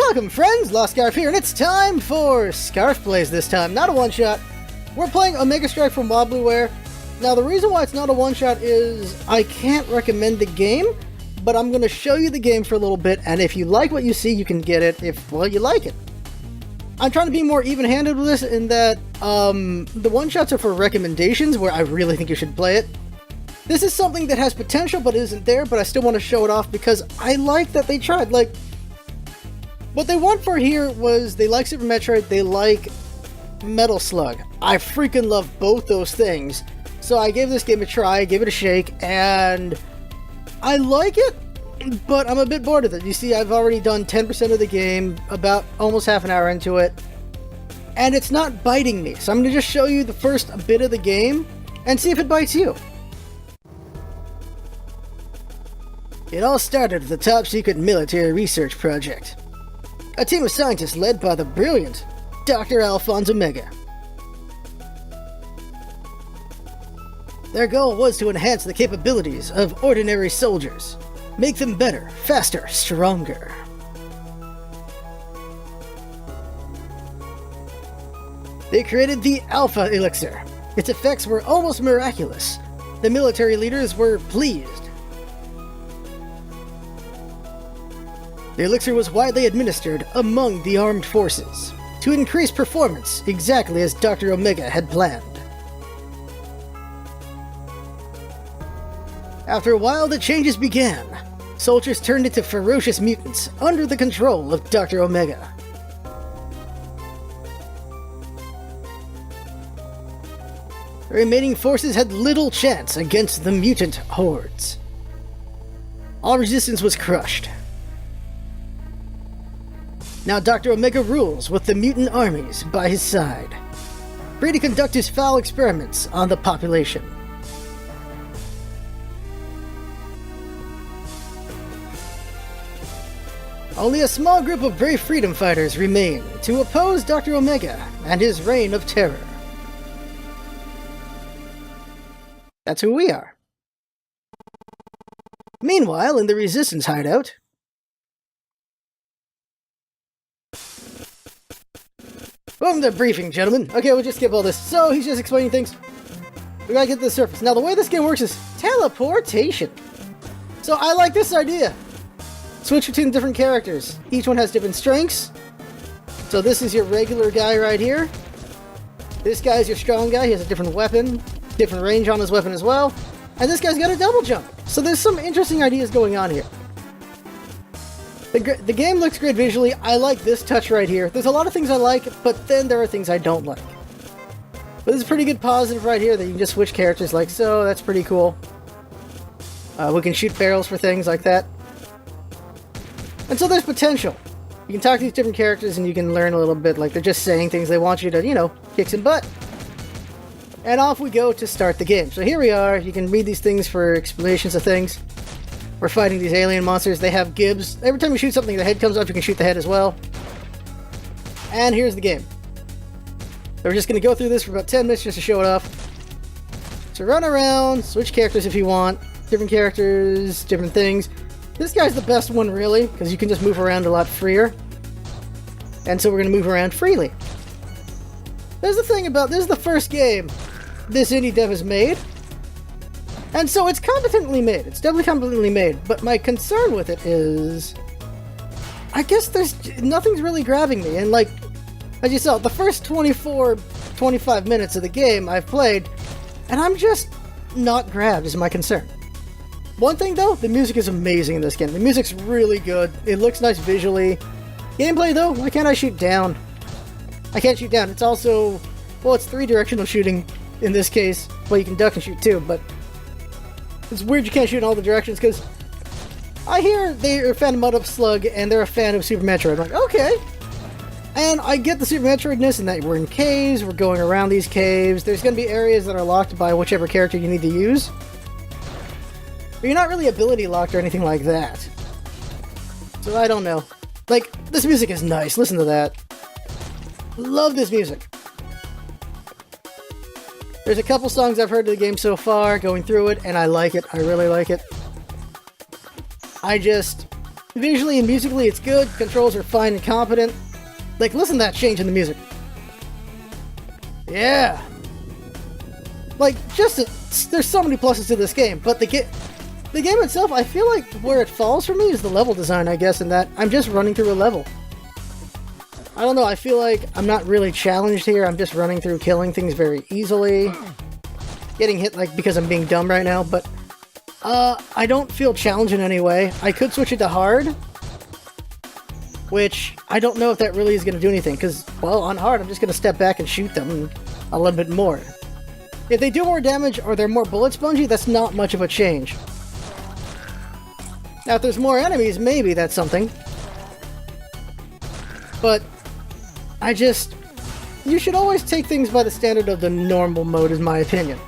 Welcome friends, LostScarf here, and it's time for ScarfPLAYS this time, not a one-shot. We're playing Omega Strike from Woblyware. Now the reason why it's not a one-shot is I can't recommend the game, but I'm going to show you the game for a little bit, and if you like what you see, you can get it if, well, you like it. I'm trying to be more even-handed with this in that the one-shots are for recommendations where I really think you should play it. This is something that has potential but isn't there, but I still want to show it off because I like that they tried. Like, what they went for here was they like Super Metroid, they like Metal Slug. I freaking love both those things. So I gave this game a try, gave it a shake, and I like it, but I'm a bit bored of it. You see, I've already done 10% of the game, about almost half an hour into it, and it's not biting me. So I'm going to just show you the first bit of the game and see if it bites you. It all started with a top-secret military research project. A team of scientists led by the brilliant Dr. Alphonse Omega. Their goal was to enhance the capabilities of ordinary soldiers, make them better, faster, stronger. They created the Alpha Elixir. Its effects were almost miraculous. The military leaders were pleased. The elixir was widely administered among the armed forces to increase performance exactly as Dr. Omega had planned. After a while, the changes began. Soldiers turned into ferocious mutants under the control of Dr. Omega. The remaining forces had little chance against the mutant hordes. All resistance was crushed. Now Dr. Omega rules with the mutant armies by his side, free to conduct his foul experiments on the population. Only a small group of brave freedom fighters remain to oppose Dr. Omega and his reign of terror. That's who we are. Meanwhile, in the Resistance hideout, welcome to the briefing, gentlemen. Okay, we'll just skip all this. So, he's just explaining things. We gotta get to the surface. Now, the way this game works is teleportation. So, I like this idea. Switch between different characters. Each one has different strengths. So, this is your regular guy right here. This guy's your strong guy. He has a different weapon, different range on his weapon as well. And this guy's got a double jump. So, there's some interesting ideas going on here. The game looks great visually. I like this touch right here. There's a lot of things I like, but then there are things I don't like. But this is pretty good positive right here that you can just switch characters like so. That's pretty cool. We can shoot barrels for things like that. And so there's potential. You can talk to these different characters and you can learn a little bit. Like they're just saying things they want you to, you know, kick some butt. And off we go to start the game. So here we are. You can read these things for explanations of things. We're fighting these alien monsters. They have gibs. Every time you shoot something, the head comes up. You can shoot the head as well. And here's the game. So we're just going to go through this for about 10 minutes just to show it off. So run around, switch characters if you want. Different characters, different things. This guy's the best one, really, because you can just move around a lot freer. And so we're going to move around freely. There's the thing about, this is the first game this indie dev has made. And so it's competently made. It's definitely competently made. But my concern with it is, I guess nothing's really grabbing me. And like, as you saw, the first 25 minutes of the game I've played, and I'm just not grabbed is my concern. One thing though, the music is amazing in this game. The music's really good. It looks nice visually. Gameplay though, why can't I shoot down? I can't shoot down. It's also, well, it's 3-directional shooting in this case. Well, you can duck and shoot too, but it's weird you can't shoot in all the directions, because I hear they're a fan of Metal Slug and they're a fan of Super Metroid. I'm like, okay. And I get the Super Metroidness in that we're in caves, we're going around these caves. There's going to be areas that are locked by whichever character you need to use. But you're not really ability locked or anything like that. So I don't know. Like, this music is nice. Listen to that. Love this music. There's a couple songs I've heard of the game so far, going through it, and I like it. I really like it. Visually and musically, it's good. Controls are fine and competent. Like, listen to that change in the music. Yeah. Like, there's so many pluses to this game, but the game itself, I feel like where it falls for me is the level design, I guess, in that I'm just running through a level. I don't know, I feel like I'm not really challenged here. I'm just running through, killing things very easily. Getting hit, like, because I'm being dumb right now, but I don't feel challenged in any way. I could switch it to hard, which I don't know if that really is going to do anything, because, well, on hard, I'm just going to step back and shoot them a little bit more. If they do more damage or they're more bullet spongy, that's not much of a change. Now, if there's more enemies, maybe that's something. But you should always take things by the standard of the normal mode, is my opinion.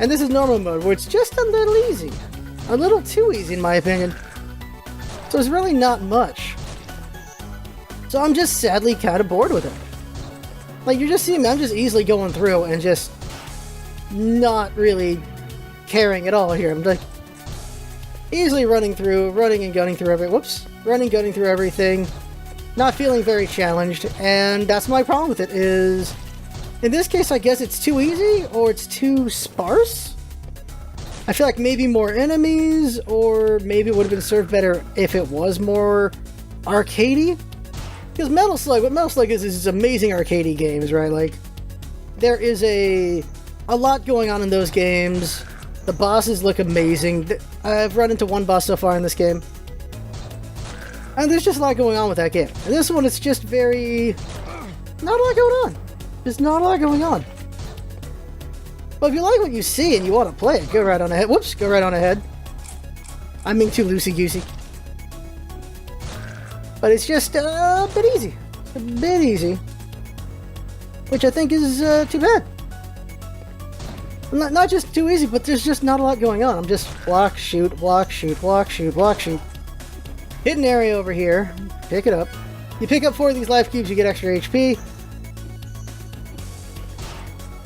And this is normal mode, where it's just a little easy. A little too easy, in my opinion. So it's really not much. So I'm just sadly kind of bored with it. Like, you just see me, I'm just easily going through and just not really caring at all here. I'm like, easily running and gunning through everything, not feeling very challenged, and that's my problem with it, is, in this case, I guess it's too easy, or it's too sparse? I feel like maybe more enemies, or maybe it would have been served better if it was more arcadey? Because Metal Slug, what Metal Slug is amazing arcadey games, right? Like, there is a lot going on in those games. The bosses look amazing. I've run into one boss so far in this game. And there's just a lot going on with that game. And this one, it's just very... not a lot going on. There's not a lot going on. But if you like what you see and you want to play it, go right on ahead. Whoops, go right on ahead. I'm being too loosey-goosey. But it's just a bit easy. It's a bit easy. Which I think is too bad. Not just too easy, but there's just not a lot going on. I'm just block, shoot, block, shoot, block, shoot, block, shoot. Hit an area over here. Pick it up. You pick up 4 of these life cubes, you get extra HP.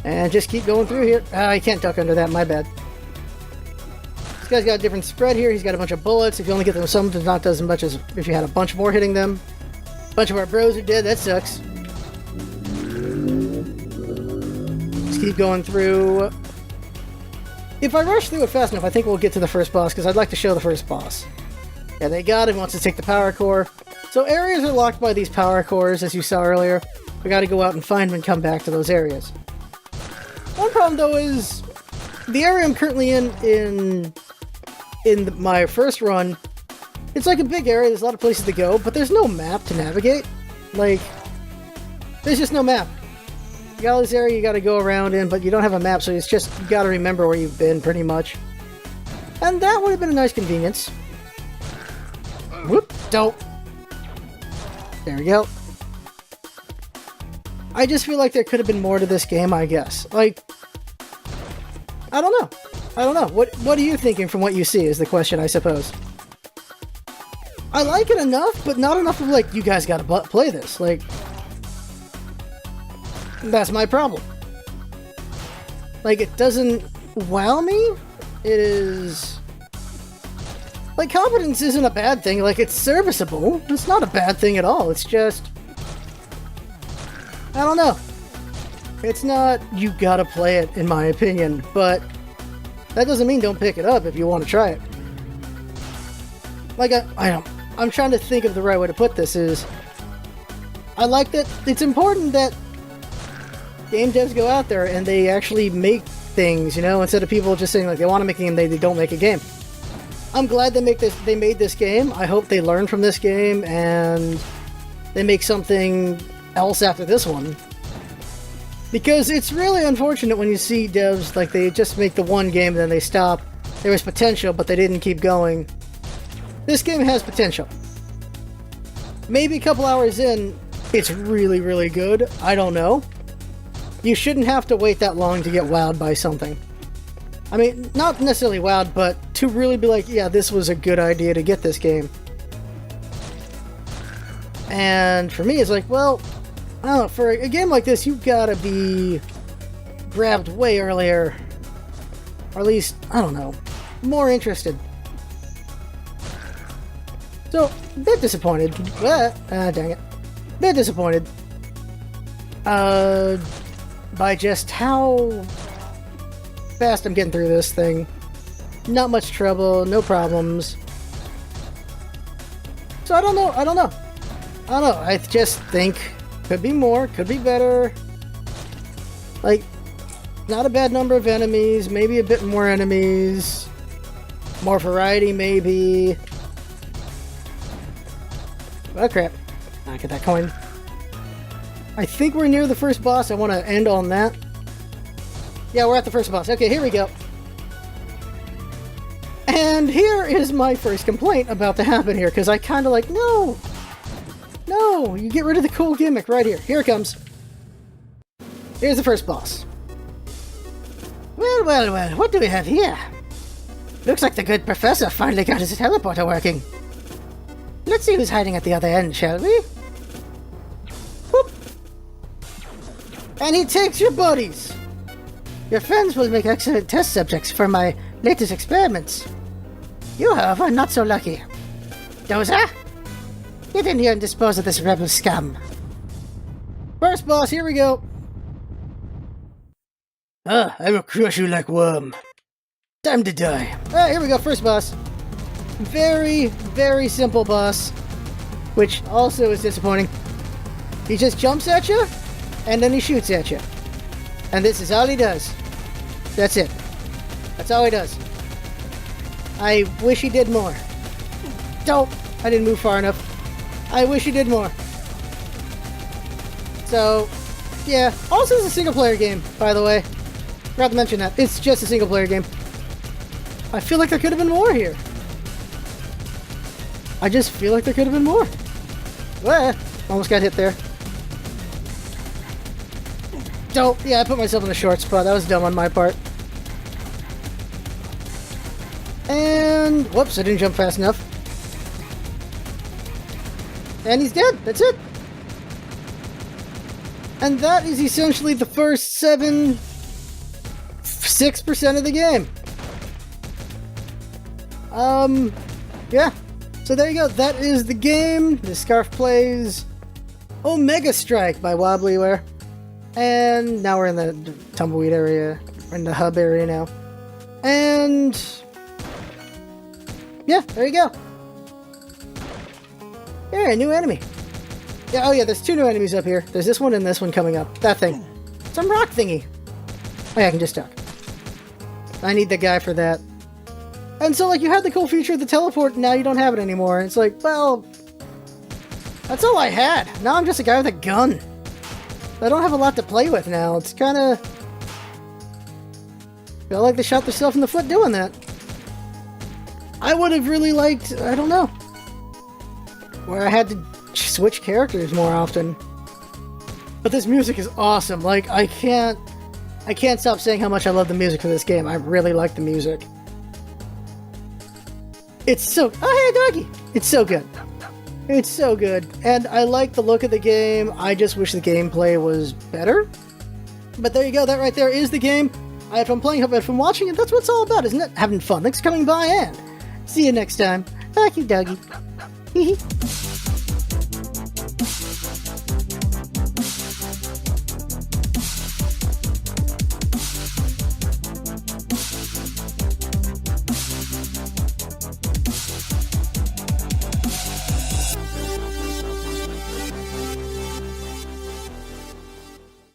And just keep going through here. I can't duck under that, my bad. This guy's got a different spread here. He's got a bunch of bullets. If you only get them some, it's not as much as if you had a bunch more hitting them. A bunch of our bros are dead. That sucks. Just keep going through. If I rush through it fast enough, I think we'll get to the first boss, because I'd like to show the first boss. Yeah, they got him. Wants to take the power core. So areas are locked by these power cores, as you saw earlier. We got to go out and find them and come back to those areas. One problem, though, is the area I'm currently in my first run. It's like a big area. There's a lot of places to go, but there's no map to navigate. Like, there's just no map. You got this area you got to go around in, but you don't have a map, so it's just, you got to remember where you've been, pretty much. And that would have been a nice convenience. Whoop, don't. There we go. I just feel like there could have been more to this game, I guess. Like, I don't know. I don't know. What are you thinking from what you see is the question, I suppose. I like it enough, but not enough of, like, you guys gotta play this. Like, that's my problem. Like, it doesn't wow me. It is... like, competence isn't a bad thing. Like, it's serviceable. It's not a bad thing at all. It's just... I don't know. It's not, you gotta play it, in my opinion, but that doesn't mean don't pick it up if you want to try it. Like, I'm trying to think of the right way to put this is, I like that it's important that game devs go out there and they actually make things, you know, instead of people just saying like they want to make a game, they don't make a game. I'm glad they made this game. I hope they learn from this game and they make something else after this one. Because it's really unfortunate when you see devs, like, they just make the one game and then they stop. There was potential, but they didn't keep going. This game has potential. Maybe a couple hours in, it's really, really good. I don't know. You shouldn't have to wait that long to get wowed by something. I mean, not necessarily wowed, but to really be like, yeah, this was a good idea to get this game. And for me, it's like, well, I don't know, for a game like this, you've got to be grabbed way earlier. Or at least, I don't know, more interested. So, a bit disappointed. Dang it. Bit disappointed. By just how fast I'm getting through this thing. Not much trouble, no problems. So I don't know. I just think could be more, could be better. Like, not a bad number of enemies, maybe a bit more enemies. More variety, maybe. Oh crap. I get that coin. I think we're near the first boss. I want to end on that. Yeah, we're at the first boss. Okay, here we go. And here is my first complaint about to happen here, because I kind of like, no, you get rid of the cool gimmick right here. Here it comes. Here's the first boss. Well, what do we have here? Looks like the good professor finally got his teleporter working. Let's see who's hiding at the other end, shall we? Whoop. And he takes your buddies. Your friends will make excellent test subjects for my latest experiments. You, however, are not so lucky. Dozer, get in here and dispose of this rebel scum. First boss, here we go. I will crush you like worm. Time to die. Alright, here we go, first boss. Very, very simple boss, which also is disappointing. He just jumps at you, and then he shoots at you. And this is all he does. That's it. That's all he does. I wish he did more. Don't! I didn't move far enough. I wish he did more. So, yeah. Also, it's a single-player game, by the way. Forgot to mention that. It's just a single-player game. I feel like there could have been more here. I just feel like there could have been more. Almost got hit there. Don't. Yeah, I put myself in a short spot. That was dumb on my part. And whoops, I didn't jump fast enough. And he's dead. That's it. And that is essentially the first 6% of the game. Yeah. So there you go. That is the game. The ScarfPLAYS Omega Strike by Woblyware. And now we're in the tumbleweed area. We're in the hub area now. And yeah, there you go. Yeah, a new enemy. Yeah, oh yeah, there's 2 new enemies up here. There's this one and this one coming up. That thing. Some rock thingy. Oh yeah, I can just duck. I need the guy for that. And so, like, you had the cool feature of the teleport, now you don't have it anymore. It's like, well, that's all I had. Now I'm just a guy with a gun. I don't have a lot to play with now. It's kind of feel like they shot themselves in the foot doing that. I would have really liked, I don't know, where I had to switch characters more often. But this music is awesome. Like, I can't stop saying how much I love the music for this game. I really like the music. It's so... Oh, hey, doggy! It's so good. It's so good. And I like the look of the game. I just wish the gameplay was better. But there you go. That right there is the game. I had fun playing, hope you had fun watching, and that's what it's all about, isn't it? Having fun. Thanks for coming by, and see you next time. Thank you, doggy. Hee hee.